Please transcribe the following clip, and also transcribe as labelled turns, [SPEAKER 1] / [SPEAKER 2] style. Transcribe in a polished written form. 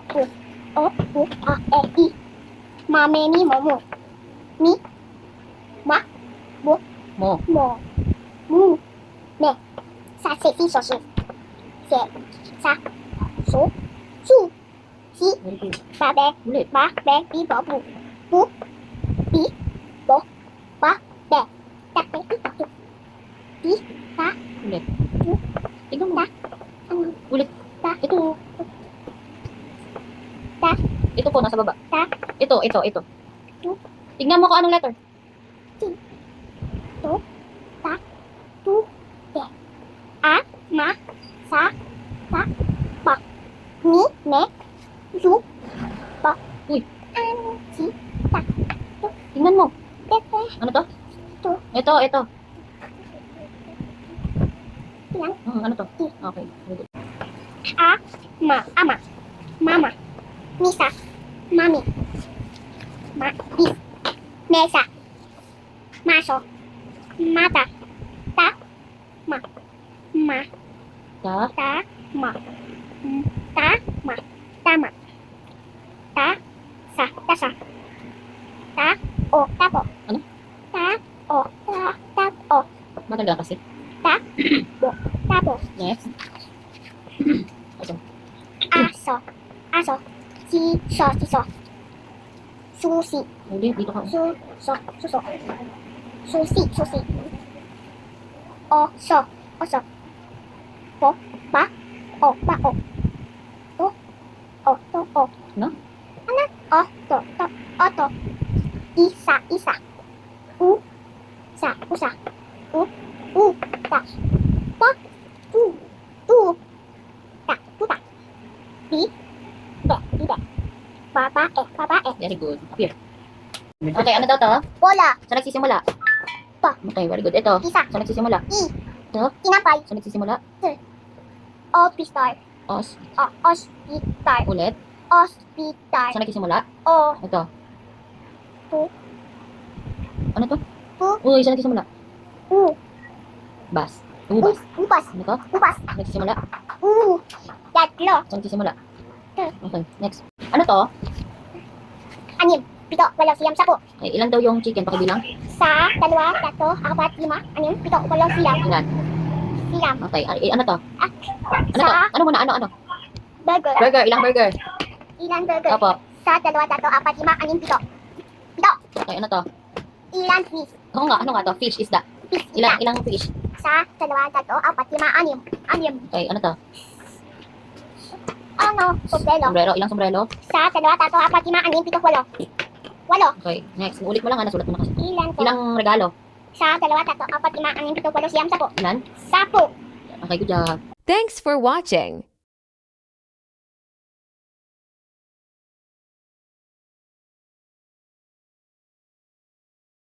[SPEAKER 1] pu, o, pu, a, e, i. Ma, me, mi, mo, mu. Mi, ma, bu,
[SPEAKER 2] Mo.
[SPEAKER 1] mo, mu, me. Sa, se, si, so, su. Se, sa, su, su. Si,
[SPEAKER 2] Very good.
[SPEAKER 1] ba, be,
[SPEAKER 2] Ulit.
[SPEAKER 1] ba, be, bi, bo, bu. Bu, bi, bo, ba, be. Da, be, bi, bu. Bi, ba,
[SPEAKER 2] Ulit.
[SPEAKER 1] bu,
[SPEAKER 2] Tingnan mo.
[SPEAKER 1] da, ano,
[SPEAKER 2] Ulit.
[SPEAKER 1] da,
[SPEAKER 2] Ito.
[SPEAKER 1] da,
[SPEAKER 2] Ito po, nasa baba.
[SPEAKER 1] da,
[SPEAKER 2] Ito.
[SPEAKER 1] Ito.
[SPEAKER 2] Tingnan mo kung anong letter.
[SPEAKER 1] to, ta, tu, te. A, ma, sa, ta, pa. Ni, me, su, pa.
[SPEAKER 2] Uy.
[SPEAKER 1] An, si, ta, tu,
[SPEAKER 2] Tingnan mo.
[SPEAKER 1] te, te.
[SPEAKER 2] Ano to?
[SPEAKER 1] Ito.
[SPEAKER 2] Ito.
[SPEAKER 1] Yan.
[SPEAKER 2] Ano to? Okay. Very good.
[SPEAKER 1] A, ma, ama. Mama. Misa. Mami. Ma, bis. Mesa. Maso. Mata. Ta, ma. Ma,
[SPEAKER 2] Ta.
[SPEAKER 1] ta, ma. Ta, ma. Tama. Ta, sa, tasa. Ta, o, tapo.
[SPEAKER 2] Ano?
[SPEAKER 1] Ta, o, tapo.
[SPEAKER 2] Matagal kasi.
[SPEAKER 1] Ta, bo, tapo.
[SPEAKER 2] Next. Ito.
[SPEAKER 1] Aso. Aso. Siso. Susi.
[SPEAKER 2] Hindi. Dito ka.
[SPEAKER 1] Suso. Susi. Oso. Po, ba, o. To, o.
[SPEAKER 2] Ano?
[SPEAKER 1] Oto. Isa. Usa. Ta. Tuta. Bide. Babae.
[SPEAKER 2] Very good. Here. Okay, ano daw to?
[SPEAKER 1] Bola.
[SPEAKER 2] Saan nagsisimula?
[SPEAKER 1] Pa.
[SPEAKER 2] Okay, very good. Ito.
[SPEAKER 1] Isa.
[SPEAKER 2] Saan nagsisimula? Ito.
[SPEAKER 1] Tinapay.
[SPEAKER 2] Saan nagsisimula?
[SPEAKER 1] Hospital.
[SPEAKER 2] Os.
[SPEAKER 1] Hospital.
[SPEAKER 2] Ulit.
[SPEAKER 1] Hospital.
[SPEAKER 2] Saan nagsisimula?
[SPEAKER 1] O.
[SPEAKER 2] Ito.
[SPEAKER 1] Pu.
[SPEAKER 2] Ano to?
[SPEAKER 1] Pu.
[SPEAKER 2] Uy, saan nagsisimula?
[SPEAKER 1] U.
[SPEAKER 2] Bas. Ubas.
[SPEAKER 1] Upas.
[SPEAKER 2] Ano to?
[SPEAKER 1] Upas.
[SPEAKER 2] Saan nagsisimula?
[SPEAKER 1] Tatlo.
[SPEAKER 2] Saan nagsisimula? Okay, next. Ano to?
[SPEAKER 1] Anim. Pito. Walo. Siyam. Sapo.
[SPEAKER 2] Okay, ilan daw yung chicken? Pakibilang?
[SPEAKER 1] Sa. Dalawa. Tatlo. Apat. Lima. Anim. Pito. Walo. Siyam.
[SPEAKER 2] Ilan?
[SPEAKER 1] Siyam.
[SPEAKER 2] Okay, ano to? Ano to?
[SPEAKER 1] Sa.
[SPEAKER 2] Ano muna? Ano?
[SPEAKER 1] Burger.
[SPEAKER 2] Burger. Ilang burger?
[SPEAKER 1] Ilan burger?
[SPEAKER 2] Opo.
[SPEAKER 1] Sa. Dalawa. Tatlo. Apat. Lima. Anim. Pito. Pito.
[SPEAKER 2] Okay, ano to?
[SPEAKER 1] Ilan fish?
[SPEAKER 2] Oo nga, ano nga to? Fish, isda.
[SPEAKER 1] Fish.
[SPEAKER 2] Ilang fish?
[SPEAKER 1] Sa. Dalawa. Tatlo. Apat. Lima. Anim.
[SPEAKER 2] Okay, ano to?
[SPEAKER 1] Ano? Sombrero.
[SPEAKER 2] Sombrero. Ilang sombrero?
[SPEAKER 1] Sa. Dalawa. Tatlo. Apat. Lima. Anim. Pito. Walo. Walo.
[SPEAKER 2] Okay, next. Ulit mo lang, nasulat mo na kasi.
[SPEAKER 1] Ilan po?
[SPEAKER 2] Ilang regalo?
[SPEAKER 1] Sa. Dalawa. Tatlo. Apat. Lima. Anim. Pito. Walo. Siyam. Sapo.
[SPEAKER 2] Ilan?
[SPEAKER 1] Sapo.
[SPEAKER 2] Okay, good job.
[SPEAKER 3] Thanks for watching.